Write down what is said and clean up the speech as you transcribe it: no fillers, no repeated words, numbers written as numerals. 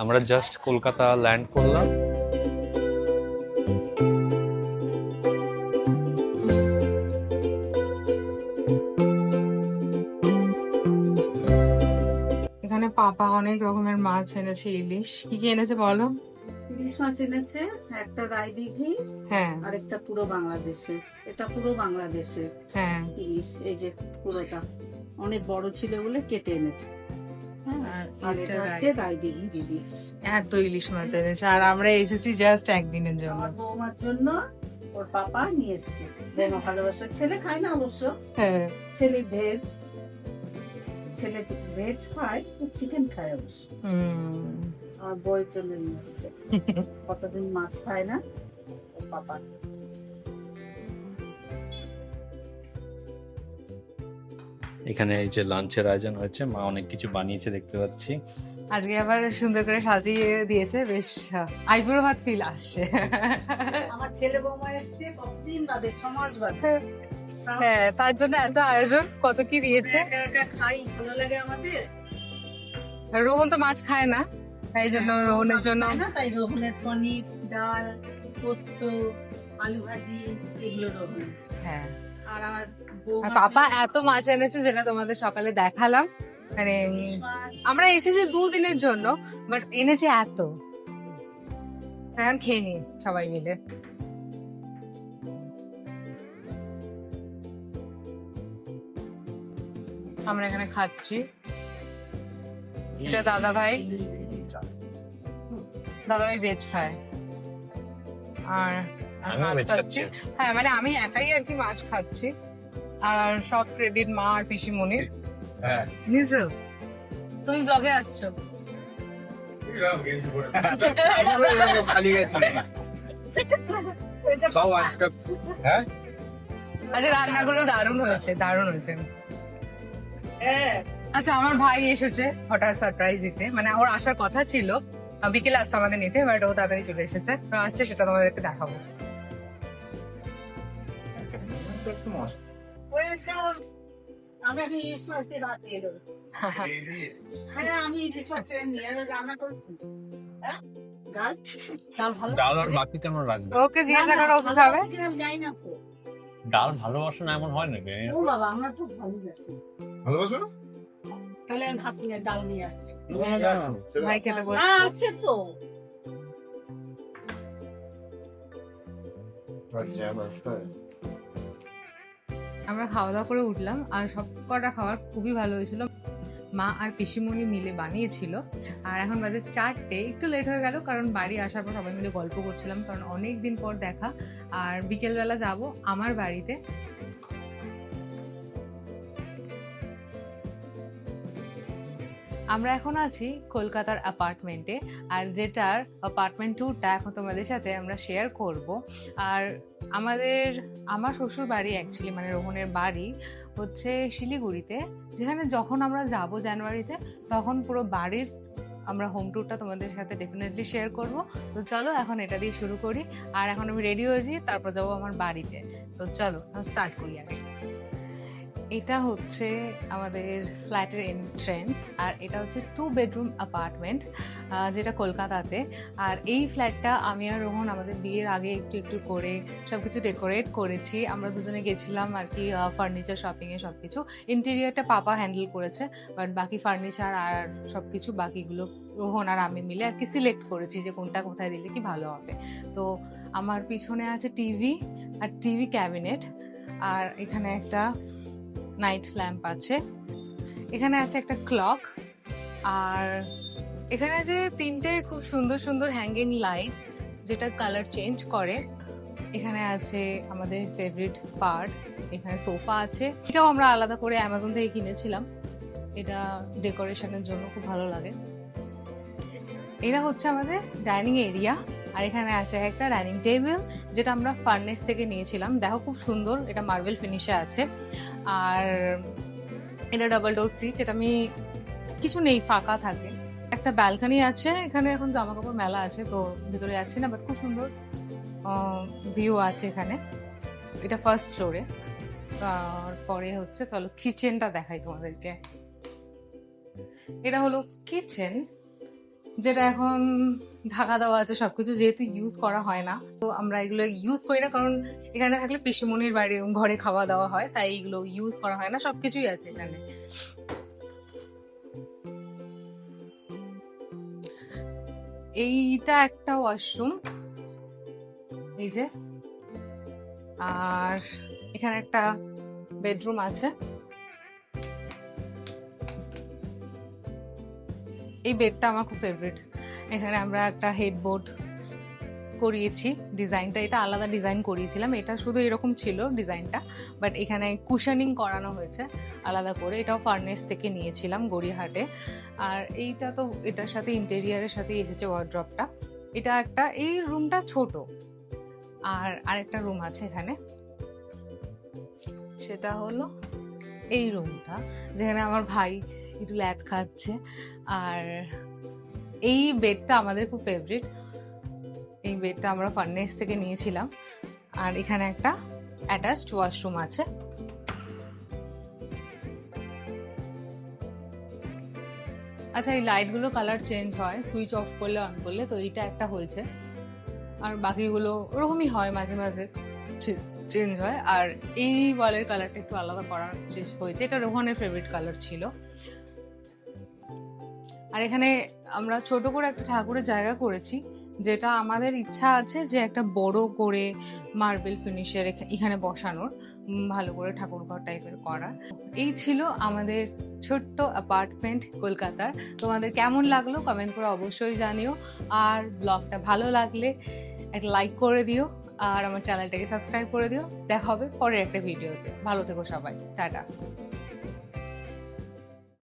আমরা just Kolkata land করলাম। এখানে পাপা অনেক রকমের মাছ এনেছে, ইলিশ। কি কি এনেছে বলো? ইলিশ মাছ এনেছে একটা রায়দিঘি, হ্যাঁ আর একটা পুরো বাংলাদেশে। এটা পুরো বাংলাদেশে হ্যাঁ। ইলিশ, এই যে পুরোটা অনেক বড় ছিল বলে কেটে এনেছে। হ্যাঁ, আর এটা হচ্ছে রায়দিঘির ইলিশ। এত ইলিশ মাছ এনেছে, আর আমরা এসেছি জাস্ট একদিনের জন্য। আমার বৌমার জন্য ওর পাপা নিয়ে এসছে। বৌমা ভালোবাসে, ছেলে খায় না অবশ্য, হ্যাঁ ছেলে ভেজ, ছেলে ভেজ খায়, চিকেন খায় অবশ্য। আমার বউয়ের জন্য নিয়ে এসছে, কতদিন মাছ খায় না ওর পাপা। এখানে এই যে লাঞ্চের আয়োজন হয়েছে, মা অনেক কিছু বানিয়েছে দেখতে পাচ্ছি। আজকে আবার সুন্দর করে সাজিয়ে দিয়েছে, বেশ আইবুড়ো ভাত ফিল আসছে। আমার ছেলে বৌমা এসছে কতদিন বাদে, 6 মাস বাদে। হ্যাঁ, তার জন্য এত আয়োজন, কত কি দিয়েছে। একা একা খাই, ভালো লাগে আমাদের। রোহন তো মাছ খায় না, তাই জন্য রোহনের জন্য খায় না, তাই রোহনের পনির, ডাল, পোস্ত, আলু ভাজি, এগুলো রোহন। হ্যাঁ। আর আমার আর পাপা এত মাছ এনেছে যেটা তোমাদের সকালে দেখালাম। মানে আমরা এসেছি 2 দিনের জন্য, বাট এনেছে এত। এখন খেয়ে নি সবাই মিলে। আমরা এখানে খাচ্ছি, এটা দাদা ভাই ভেজ খায়, আর মাছ খাচ্ছি। হ্যাঁ, মানে আমি একাই আর কি মাছ খাচ্ছি, আর সব ক্রেডিট মা আর পিসিমণির। হ্যাঁ, বুঝছো, তুমি ব্লগে আসছো। আচ্ছা, রান্নাগুলো দারুণ হয়েছে, দারুণ হয়েছে। আচ্ছা, আমার ভাই এসেছে হঠাৎ সারপ্রাইজ দিতে, মানে ওর আসার কথা ছিল বিকেলে আসতে আমাদের নিতে, বাট ও তাড়াতাড়ি চলে এসেছে, তো আসছে, সেটা তোমাদেরকে দেখাবো। আমি ইলিশ মাছ দিয়ে ভাত দিয়ে দেবো। হ্যাঁ, আমি ইলিশ মাছ নিয়ে রান্না করছি। ডাল ভালো, ডাল আর বাকি কেমন রাখবে? ওকে জিজ্ঞাসা করো, ওকে খাবে। আমি যাই না তো। ডাল ভালোবাসো না এমন হয় নাকি? ও বাবা, আমরা খুব ভালোবাসি। ভালোবাসো না? তাহলে আমি ভাত নিয়ে ডাল নিয়ে আসছি। ভাই খেতে বলছে। আছে তো। আমরা খাওয়া দাওয়া করে উঠলাম, আর সব কটা খাবার খুবই ভালো হয়েছিল, মা আর পিসিমণি মিলে বানিয়েছিল। আর এখন বাজে 4টে, একটু লেট হয়ে গেল কারণ বাড়ি আসার পর সবাই মিলে গল্প করছিলাম, কারণ অনেক দিন পর দেখা। আর বিকেলবেলা যাব আমার বাড়িতে। আমরা এখন আছি কলকাতার অ্যাপার্টমেন্টে, আর যেটার অ্যাপার্টমেন্ট ট্যুরটা এখন তোমাদের সাথে আমরা শেয়ার করব। আর আমার শ্বশুর বাড়ি অ্যাকচুয়ালি, মানে রোহনের বাড়ি হচ্ছে শিলিগুড়িতে, যেখানে যখন আমরা যাব জানুয়ারিতে, তখন পুরো বাড়ির আমরা হোম ট্যুরটা তোমাদের সাথে ডেফিনেটলি শেয়ার করব। তো চলো এখন এটা দিয়ে শুরু করি। আর এখন আমি রেডি হয়েছি, তারপর যাবো আমার বাড়িতে। তো চলো স্টার্ট করি আগে। এটা হচ্ছে আমাদের ফ্ল্যাটের এন্ট্রেন্স, আর এটা হচ্ছে 2 বেডরুম অ্যাপার্টমেন্ট, যেটা কলকাতাতে। আর এই ফ্ল্যাটটা আমি আর রোহন আমাদের বিয়ের আগে একটু একটু করে সবকিছু ডেকোরেট করেছি। আমরা দুজনে গেছিলাম আর কি ফার্নিচার শপিংয়ে, সব কিছু। ইন্টেরিয়রটা পাপা হ্যান্ডেল করেছে, বাট বাকি ফার্নিচার আর সব কিছু বাকিগুলো রোহন আর আমি মিলে আর কি সিলেক্ট করেছি যে কোনটা কোথায় দিলে কি ভালো হবে। তো আমার পিছনে আছে টিভি আর টিভি ক্যাবিনেট, আর এখানে একটা নাইট ল্যাম্প আছে, এখানে আছে একটা ক্লক, আর এখানে আছে 3টে খুব সুন্দর সুন্দর হ্যাঙ্গিং লাইটস যেটা কালার চেঞ্জ করে। এখানে আছে আমাদের ফেভারিট পার্ট, এখানে সোফা আছে, এটাও আমরা আলাদা করে অ্যামাজন থেকে কিনেছিলাম, এটা ডেকোরেশনের জন্য খুব ভালো লাগে। এটা হচ্ছে আমাদের ডাইনিং এরিয়া, আর এখানে আছে একটা ডাইনিং টেবিল যেটা আমরা ফার্নেস থেকে নিয়েছিলাম, দেখো খুব সুন্দর, এটা মার্বেল ফিনিশে আছে। আর এটা ডাবল ডোর ফ্রিজ, এটা আমি কিছু নেই, ফাঁকা থাকে। একটা ব্যালকনি আছে, এখানে এখন জামা কাপড় মেলা আছে, তো ভিতরে যাচ্ছি না, বাট খুব সুন্দর ভিউ আছে এখানে। এটা ফার্স্ট ফ্লোরে। আর তারপরে হচ্ছে চলো কিচেনটা দেখাই তোমাদেরকে। এটা হলো কিচেন, যেটা এখন ঢাকা দেওয়া আছে সবকিছু, যেহেতু ইউজ করা হয় না। তো আমরা এগুলো ইউজ করি না, কারণ এখানে থাকলে পিসিমণির বাড়ি ঘরে খাওয়া দাওয়া হয়, তাই এগুলো ইউজ করা হয় না। সবকিছুই আছে এখানে। এইটা একটা ওয়াশরুম, এই যে, আর এখানে একটা বেডরুম আছে। এই বেডটা আমার খুব ফেভারিট। এখানে আমরা একটা হেডবোর্ড করিয়েছি, ডিজাইনটা এটা আলাদা ডিজাইন করিয়েছিলাম, এটা শুধু এরকম ছিল ডিজাইনটা, বাট এখানে কুশনিং করানো হয়েছে আলাদা করে। এটাও ফার্নেস থেকে নিয়েছিলাম গড়িয়াহাটে। আর এইটা তো এটার সাথে ইন্টেরিয়ারের সাথে এসেছে ওয়ার্ড্রপটা। এটা একটা, এই রুমটা ছোট, আর আরেকটা রুম আছে এখানে, সেটা হলো এই রুমটা, যেখানে আমার ভাই একটু ল্যাদ খাচ্ছে। আর এই বেডটা আমাদের খুব ফেভারিট, এই বেডটা আমরা ফার্নেস থেকে নিয়েছিলাম। আর এখানে একটা অ্যাটাচড ওয়াশরুম আছে। আচ্ছা, এই লাইটগুলো কালার চেঞ্জ হয় সুইচ অফ করলে অন করলে, তো এইটা একটা হয়েছে, আর বাকিগুলো ওরকমই হয়, মাঝে মাঝে চেঞ্জ হয়। আর এই ওয়ালের কালারটা একটু আলাদা করার হয়েছে, এটা রোহনের ফেভারিট কালার ছিল। আর এখানে আমরা ছোট করে একটা ঠাকুরের জায়গা করেছি, যেটা আমাদের ইচ্ছা আছে যে একটা বড় করে মার্বেল ফিনিশের এখানে বসানোর, ভালো করে ঠাকুরঘর টাইপের করার। এই ছিল আমাদের ছোট্ট অ্যাপার্টমেন্ট কলকাতার। তোমাদের কেমন লাগলো কমেন্ট করে অবশ্যই জানিও, আর ব্লগটা ভালো লাগলে একটা লাইক করে দিও, আর আমার চ্যানেলটাকে সাবস্ক্রাইব করে দিও। দেখা হবে পরের একটা ভিডিওতে। ভালো থেকো সবাই, টাটা।